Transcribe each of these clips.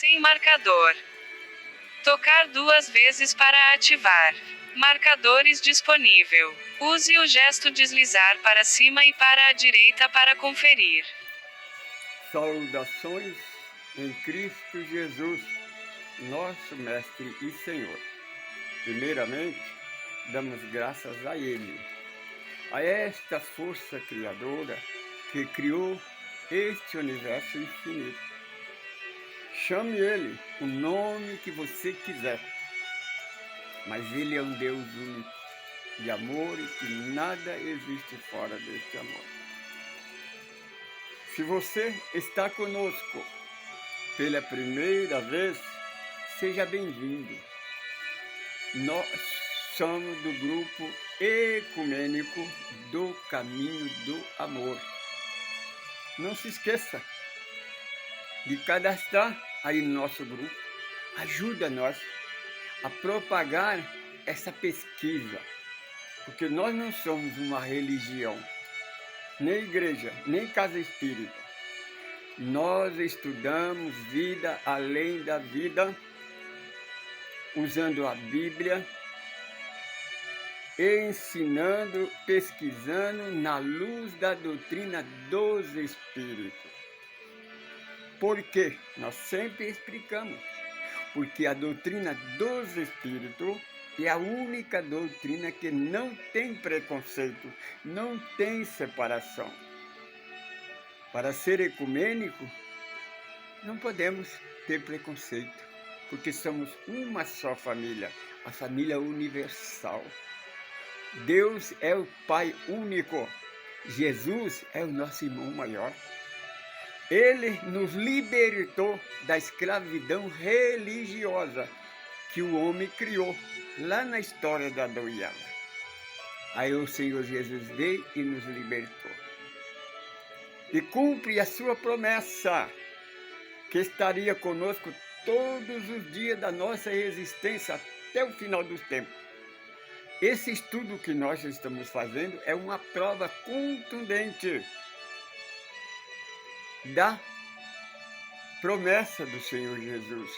Sem marcador. Tocar 2 vezes para ativar. Marcadores disponível. Use o gesto deslizar para cima e para a direita para conferir. Saudações em Cristo Jesus, nosso Mestre e Senhor. Primeiramente, damos graças a Ele, a esta força criadora que criou este universo infinito. Chame Ele o nome que você quiser, mas Ele é um Deus único, de amor, e que nada existe fora deste amor. Se você está conosco pela primeira vez, seja bem-vindo. Nós somos do grupo ecumênico do Caminho do Amor. Não se esqueça de cadastrar aí no nosso grupo. Ajuda nós a propagar essa pesquisa, porque nós não somos uma religião, nem igreja, nem casa espírita. Nós estudamos vida além da vida, usando a Bíblia, ensinando, pesquisando na luz da doutrina dos Espíritos. Por quê? Nós sempre explicamos. Porque a doutrina dos Espíritos é a única doutrina que não tem preconceito, não tem separação. Para ser ecumênico, não podemos ter preconceito, porque somos uma só família, a família universal. Deus é o Pai único, Jesus é o nosso irmão maior. Ele nos libertou da escravidão religiosa que o homem criou lá na história da Adão e Eva. Aí o Senhor Jesus veio e nos libertou. E cumpre a sua promessa, que estaria conosco todos os dias da nossa existência até o final dos tempos. Esse estudo que nós estamos fazendo é uma prova contundente da promessa do Senhor Jesus,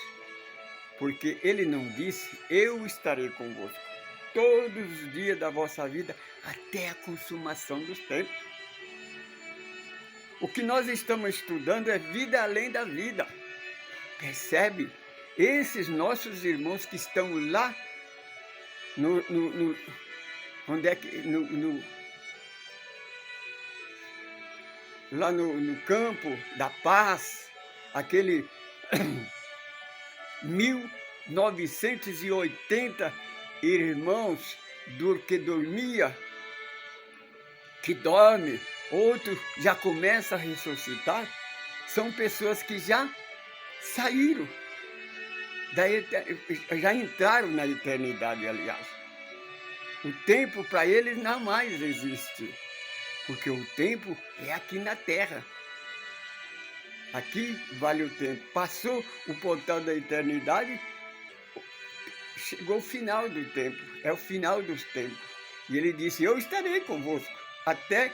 porque Ele não disse: eu estarei convosco todos os dias da vossa vida até a consumação dos tempos. O que nós estamos estudando é vida além da vida. Percebe? Esses nossos irmãos que estão lá lá no campo da paz, aquele 1980 irmãos que dormia, que dorme, outro já começa a ressuscitar, são pessoas que já saíram, já entraram na eternidade, aliás. O tempo para eles não mais existe, porque o tempo é aqui na Terra. Aqui vale o tempo. Passou o portal da eternidade, chegou o final do tempo, é o final dos tempos. E ele disse: eu estarei convosco até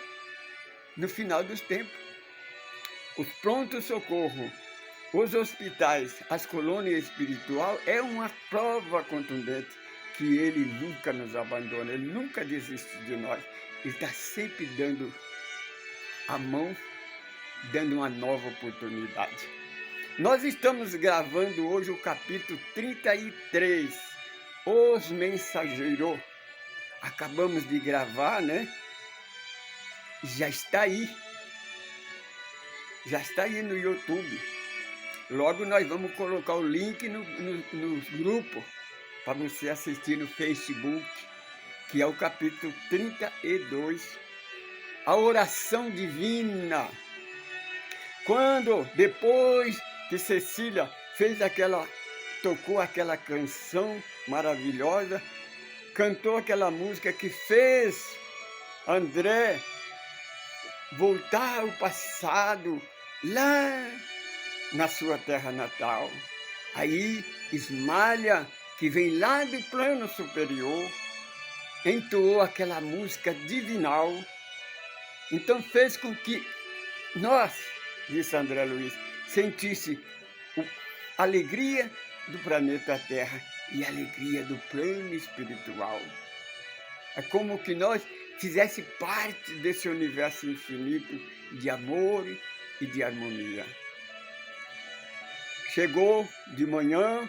no final dos tempos. Os prontos-socorro, os hospitais, as colônias espirituais é uma prova contundente que Ele nunca nos abandona, Ele nunca desiste de nós. Ele está sempre dando a mão, dando uma nova oportunidade. Nós estamos gravando hoje o capítulo 33, Os Mensageiros. Acabamos de gravar, né? Já está aí no YouTube. Logo nós vamos colocar o link no grupo para você assistir no Facebook, que é o capítulo 32, a oração divina. Quando, depois que Cecília tocou aquela canção maravilhosa, cantou aquela música que fez André voltar ao passado, lá na sua terra natal. Aí Ismália, que vem lá do plano superior, entoou aquela música divinal. Então fez com que nós, disse André Luiz, sentisse alegria do planeta Terra e alegria do plano espiritual. É como que nós fizesse parte desse universo infinito de amor e de harmonia. Chegou de manhã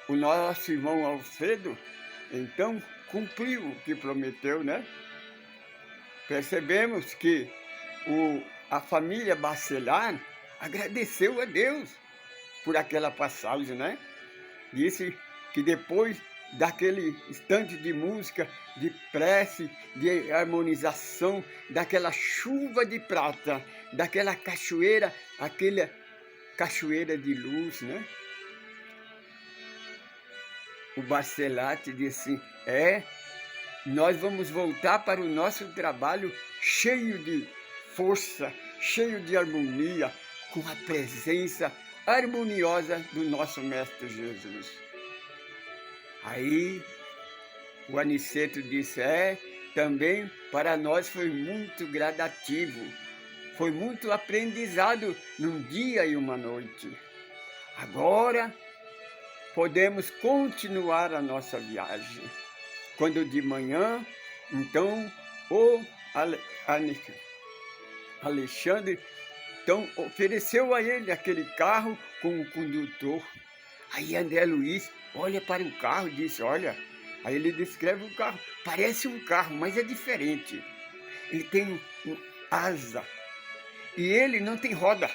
o nosso irmão Alfredo, então cumpriu o que prometeu, né? Percebemos que a família Bacelar agradeceu a Deus por aquela passagem, né? Disse que depois daquele instante de música, de prece, de harmonização, daquela chuva de prata, daquela cachoeira, aquela cachoeira de luz, né? O Barcelate disse, nós vamos voltar para o nosso trabalho cheio de força, cheio de harmonia, com a presença harmoniosa do nosso Mestre Jesus. Aí o Aniceto disse, também para nós foi muito gradativo, foi muito aprendizado num dia e uma noite. Agora podemos continuar a nossa viagem. Quando de manhã, então, o Alexandre então, ofereceu a ele aquele carro com o condutor. Aí André Luiz olha para o carro e disse, olha, aí ele descreve o carro, parece um carro, mas é diferente. Ele tem asa e ele não tem roda.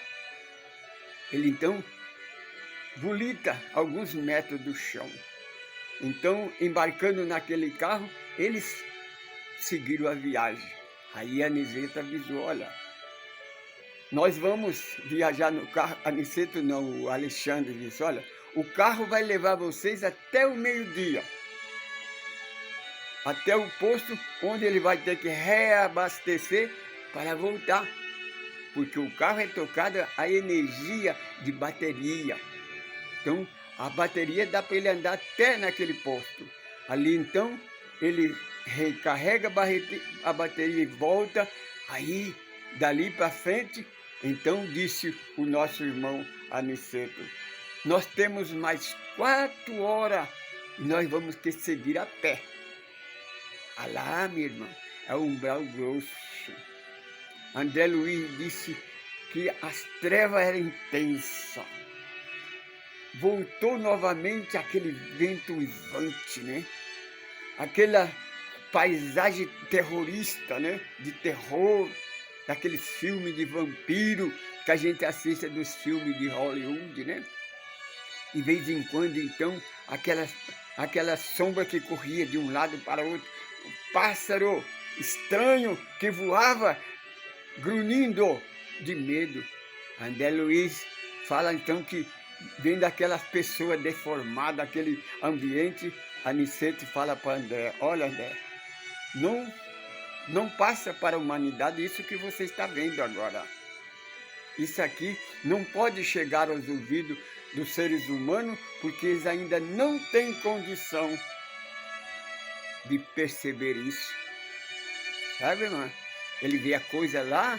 Ele então volita alguns metros do chão. Então, embarcando naquele carro, eles seguiram a viagem. Aí a Aniseta avisou, olha, nós vamos viajar no carro. Aniceto não, o Alexandre disse, olha, o carro vai levar vocês até o meio-dia. Até o posto onde ele vai ter que reabastecer para voltar. Porque o carro é tocado a energia de bateria. Então, a bateria dá para ele andar até naquele posto. Ali, então, ele recarrega a bateria e volta. Aí, dali para frente, então, disse o nosso irmão Aniceto, nós temos mais 4 horas e nós vamos ter que seguir a pé. Ah lá, minha irmã, é o umbral grosso. André Luiz disse que as trevas eram intensas. Voltou novamente aquele vento uivante, né? Aquela paisagem terrorista, né? De terror, daqueles filmes de vampiro que a gente assiste dos filmes de Hollywood, né? De vez em quando, então, aquela sombra que corria de um lado para o outro, um pássaro estranho que voava, grunhindo de medo. André Luiz fala então que vendo aquelas pessoas deformadas, aquele ambiente, Aniceto fala para André, olha André, não passa para a humanidade isso que você está vendo agora. Isso aqui não pode chegar aos ouvidos dos seres humanos, porque eles ainda não têm condição de perceber isso. Sabe, irmã? Ele vê a coisa lá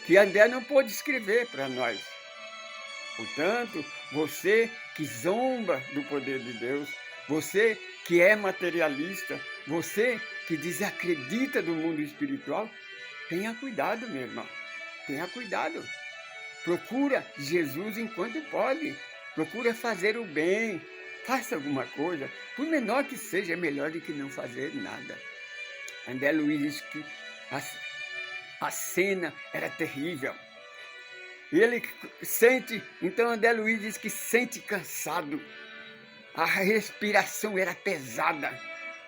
que André não pôde escrever para nós. Portanto, você que zomba do poder de Deus, você que é materialista, você que desacredita do mundo espiritual, tenha cuidado, meu irmão. Tenha cuidado. Procura Jesus enquanto pode. Procura fazer o bem. Faça alguma coisa. Por menor que seja, é melhor do que não fazer nada. André Luiz disse que a cena era terrível. E ele sente, então André Luiz diz que sente cansado. A respiração era pesada.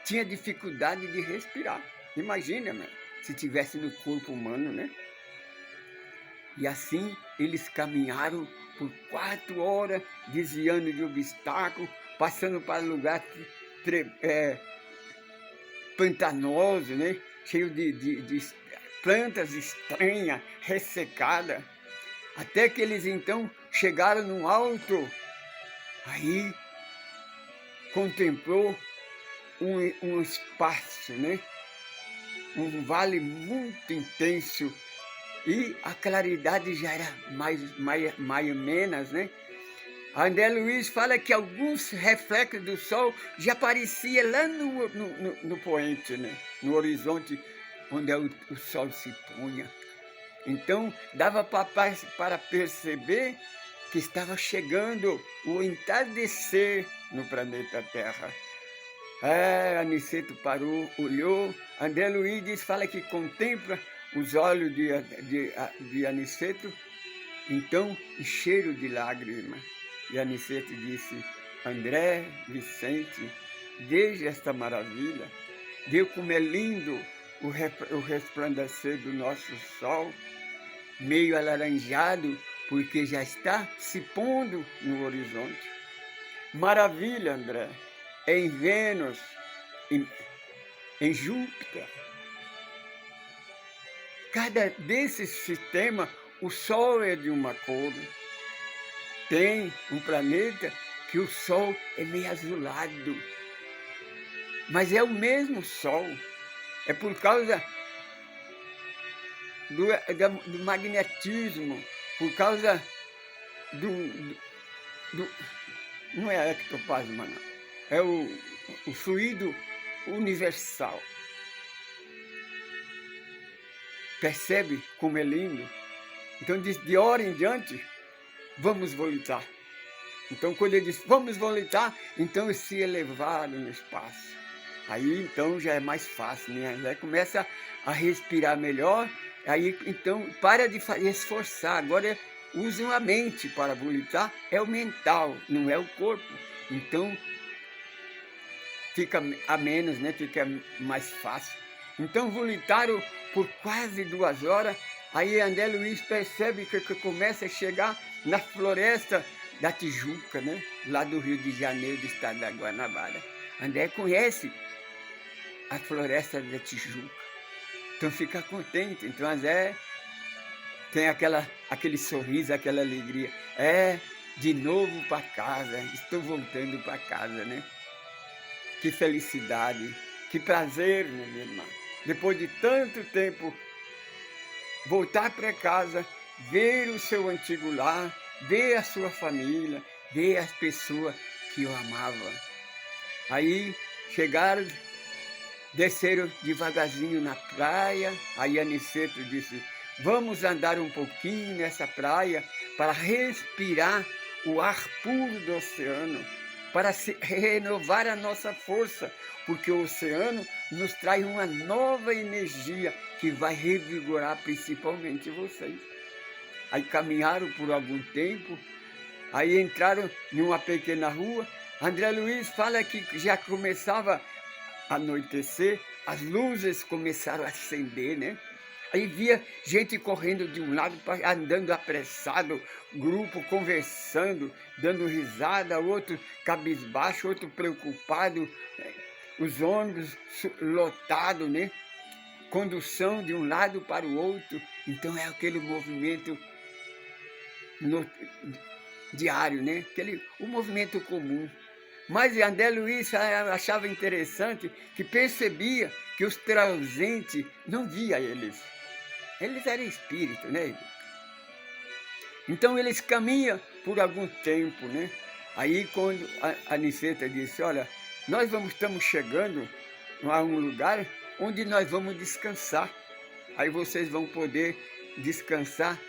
Tinha dificuldade de respirar. Imagina, né? Se tivesse no corpo humano, né? E assim eles caminharam por 4 horas, desviando de obstáculos, passando para lugar pantanoso, né? Cheio de plantas estranhas, ressecadas. Até que eles então chegaram num alto, aí contemplou um espaço, né? Um vale muito intenso e a claridade já era mais menos, né? André Luiz fala que alguns reflexos do sol já apareciam lá no poente, né? No horizonte, onde o sol se punha. Então, dava para perceber que estava chegando o entardecer no planeta Terra. Aniceto parou, olhou. André Luiz fala que contempla os olhos de Aniceto, então encheram de lágrimas. E Aniceto disse: André, Vicente, veja esta maravilha, vê como é lindo o resplandecer do nosso sol, meio alaranjado, porque já está se pondo no horizonte. Maravilha, André, em Vênus, em Júpiter. Cada desses sistemas, o Sol é de uma cor. Tem um planeta que o Sol é meio azulado, mas é o mesmo Sol. É por causa do magnetismo, por causa não é ectoplasma, não. É o fluido universal. Percebe como é lindo? Então diz, de hora em diante, vamos voltar. Então quando ele diz, vamos voltar, então eles se elevaram no espaço. Aí então já é mais fácil, né? Já começa a respirar melhor, aí então para de esforçar, agora usam a mente para voltar, é o mental, não é o corpo. Então fica a menos, né? Fica mais fácil. Então voltaram por quase 2 horas, aí André Luiz percebe que começa a chegar na floresta da Tijuca, né? Lá do Rio de Janeiro, do estado da Guanabara. André conhece a floresta da Tijuca, então fica contente. Então André tem aquele sorriso, aquela alegria. De novo para casa, estou voltando para casa, né? Que felicidade, que prazer, né, minha irmã? Depois de tanto tempo, voltar para casa, ver o seu antigo lar, ver a sua família, ver as pessoas que eu amava. Aí chegaram, desceram devagarzinho na praia, aí Aniceto disse, vamos andar um pouquinho nessa praia para respirar o ar puro do oceano, para renovar a nossa força, porque o oceano nos traz uma nova energia que vai revigorar principalmente vocês. Aí caminharam por algum tempo, aí entraram em uma pequena rua. André Luiz fala que já começava a anoitecer, as luzes começaram a acender, né? Aí via gente correndo de um lado, andando apressado, grupo conversando, dando risada, outro cabisbaixo, outro preocupado, os ônibus lotados, né? Condução de um lado para o outro. Então é aquele movimento diário, né? O movimento comum. Mas André Luiz achava interessante que percebia que os ausentes não via eles. Eles eram espíritos, né? Então eles caminham por algum tempo, né? Aí quando a Niceta disse, olha, nós estamos chegando a um lugar onde nós vamos descansar. Aí vocês vão poder descansar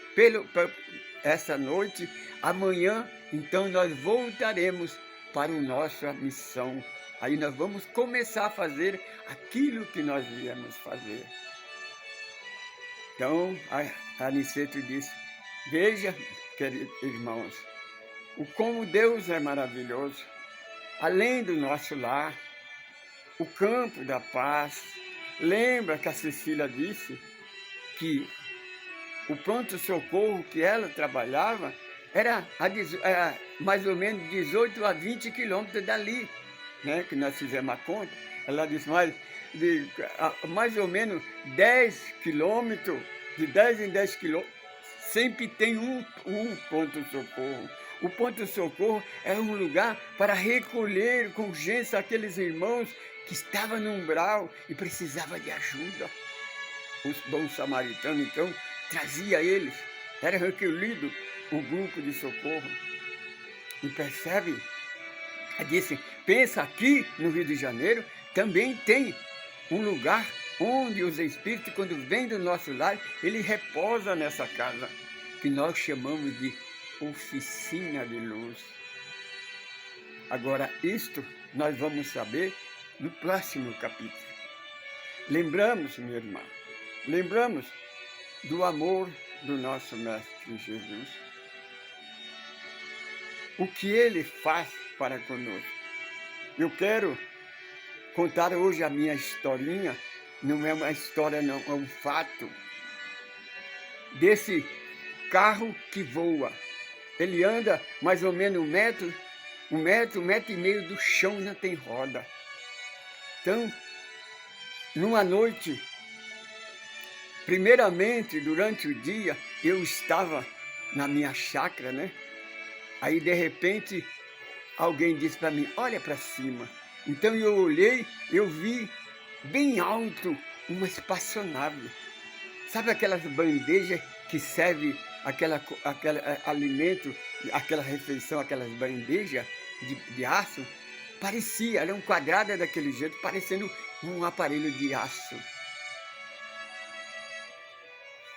essa noite. Amanhã, então, nós voltaremos para a nossa missão. Aí nós vamos começar a fazer aquilo que nós viemos fazer. Então, a Aniceto disse, veja, queridos irmãos, como Deus é maravilhoso. Além do nosso lar, o campo da paz. Lembra que a Cecília disse que o pronto-socorro que ela trabalhava era mais ou menos 18 a 20 quilômetros dali, né, que nós fizemos a conta. Ela disse, mais ou menos 10 quilômetros, de 10 em 10 quilômetros, sempre tem um ponto-socorro. O ponto-socorro é um lugar para recolher com urgência aqueles irmãos que estavam no umbral e precisavam de ajuda. Os bons samaritanos, então, trazia eles, era recolhido o grupo de socorro. E percebe? Ela disse, pensa aqui no Rio de Janeiro, também tem um lugar onde os espíritos, quando vêm do nosso lar, ele repousa nessa casa, que nós chamamos de oficina de luz. Agora, isto nós vamos saber no próximo capítulo. Lembramos, minha irmã, lembramos do amor do nosso Mestre Jesus. O que ele faz para conosco. Eu quero contar hoje a minha historinha, não é uma história não, é um fato, desse carro que voa. Ele anda mais ou menos um metro e meio do chão, não tem roda. Então, numa noite, primeiramente, durante o dia, eu estava na minha chácara, né? Aí, de repente, alguém disse para mim, olha para cima. Então, eu olhei, eu vi bem alto uma espaçonave. Sabe aquelas bandejas que serve aquele alimento, aquela refeição, aquelas bandejas de aço? Parecia, era um quadrado daquele jeito, parecendo um aparelho de aço.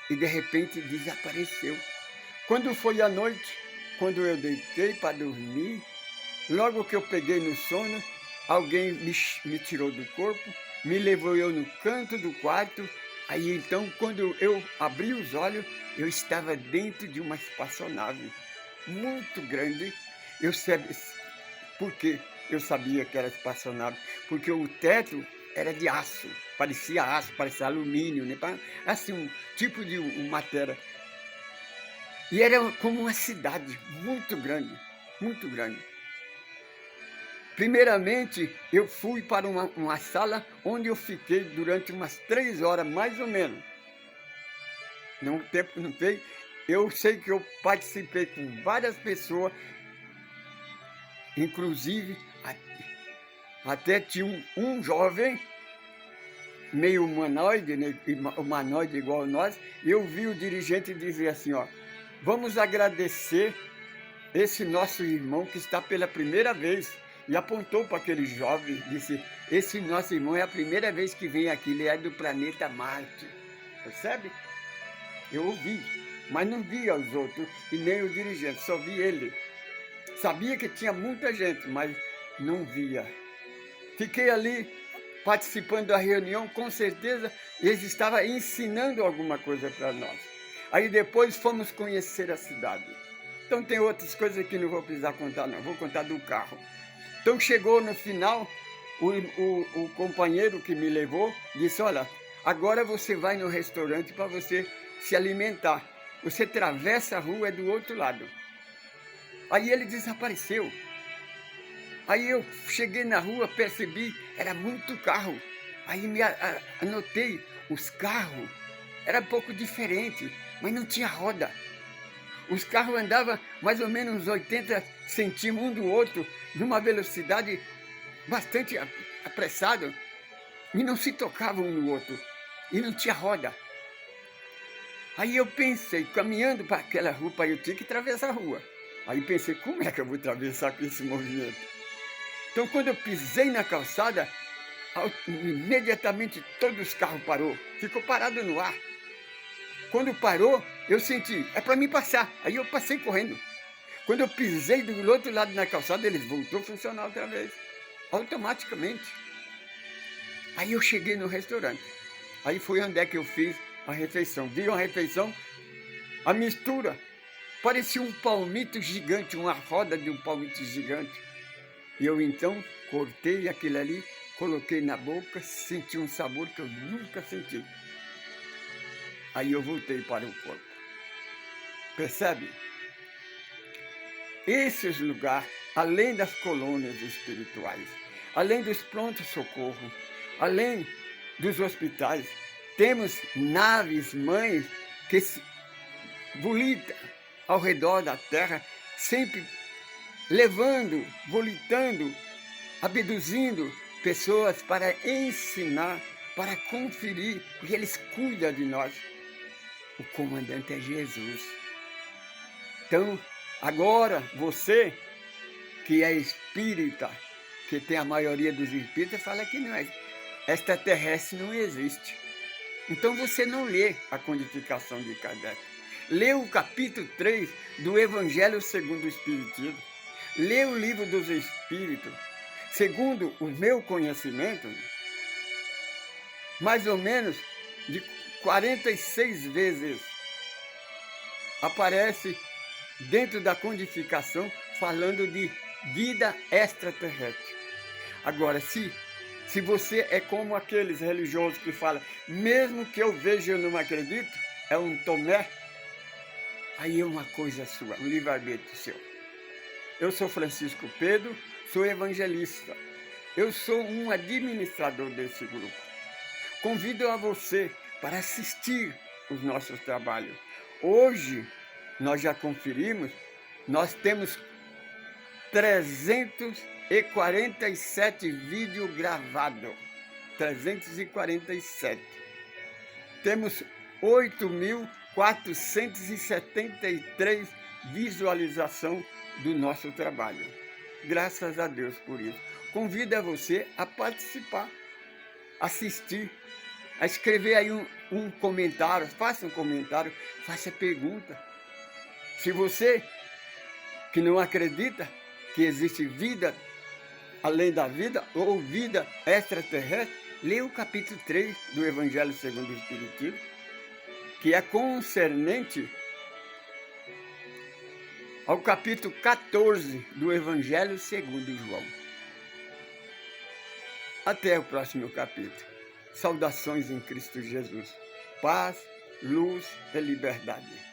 E de repente desapareceu. Quando foi à noite, quando eu deitei para dormir, logo que eu peguei no sono, alguém me tirou do corpo, me levou eu no canto do quarto. Aí então, quando eu abri os olhos, eu estava dentro de uma espaçonave muito grande. Por que eu sabia que era espaçonave? Porque o teto era de aço, parecia alumínio, né? Assim, um tipo de matéria. E era como uma cidade muito grande, muito grande. Primeiramente, eu fui para uma sala onde eu fiquei durante umas 3 horas, mais ou menos. Não, tempo não sei. Eu sei que eu participei com várias pessoas, inclusive até tinha um jovem, meio humanoide, né, humanoide igual a nós, e eu vi o dirigente dizer assim, ó, vamos agradecer esse nosso irmão que está pela primeira vez. E apontou para aquele jovem, disse, esse nosso irmão é a primeira vez que vem aqui, ele é do planeta Marte. Percebe? Eu ouvi, mas não via os outros e nem o dirigente, só vi ele. Sabia que tinha muita gente, mas não via. Fiquei ali participando da reunião, com certeza eles estavam ensinando alguma coisa para nós. Aí depois fomos conhecer a cidade. Então tem outras coisas que não vou precisar contar não, vou contar do carro. Então chegou no final, o companheiro que me levou disse, olha, agora você vai no restaurante para você se alimentar. Você atravessa a rua, é do outro lado. Aí ele desapareceu. Aí eu cheguei na rua, percebi, era muito carro. Aí anotei, os carros eram um pouco diferentes, mas não tinha roda. Os carros andavam mais ou menos 80 centímetros um do outro, numa velocidade bastante apressada, e não se tocavam um no outro, e não tinha roda. Aí eu pensei, caminhando para aquela rua, eu tinha que atravessar a rua. Aí pensei, como é que eu vou atravessar com esse movimento? Então quando eu pisei na calçada, imediatamente todos os carros parou, ficou parado no ar. Quando parou, eu senti, é para mim passar. Aí eu passei correndo. Quando eu pisei do outro lado na calçada, ele voltou a funcionar outra vez, automaticamente. Aí eu cheguei no restaurante. Aí foi onde é que eu fiz a refeição. Vi uma refeição, a mistura, parecia um palmito gigante, uma roda de um palmito gigante. E eu então cortei aquilo ali, coloquei na boca, senti um sabor que eu nunca senti. Aí eu voltei para o corpo. Percebe? Esses lugares, além das colônias espirituais, além dos pronto-socorro, além dos hospitais, temos naves-mães que se volitam ao redor da Terra, sempre levando, volitando, abduzindo pessoas para ensinar, para conferir, porque eles cuidam de nós. O comandante é Jesus. Então, agora você que é espírita, que tem a maioria dos espíritas, fala que não é. Extraterrestre não existe. Então você não lê a codificação de Kardec. Lê o capítulo 3 do Evangelho segundo o Espiritismo. Lê o livro dos Espíritos. Segundo o meu conhecimento, mais ou menos de 46 vezes aparece dentro da codificação falando de vida extraterrestre. Agora, se você é como aqueles religiosos que falam, mesmo que eu veja eu não acredito, é um Tomé, aí é uma coisa sua, um livre-arbítrio seu. Eu sou Francisco Pedro, sou evangelista. Eu sou um administrador desse grupo. Convido a você para assistir os nossos trabalhos. Hoje, nós já conferimos, nós temos 347 vídeos gravados. 347. Temos 8.473 visualizações do nosso trabalho. Graças a Deus por isso. Convido a você a participar, assistir, a escrever aí um comentário, faça um comentário, faça pergunta. Se você que não acredita que existe vida além da vida ou vida extraterrestre, leia o capítulo 3 do Evangelho segundo o Espiritismo, que é concernente ao capítulo 14 do Evangelho segundo João. Até o próximo capítulo. Saudações em Cristo Jesus. Paz, luz e liberdade.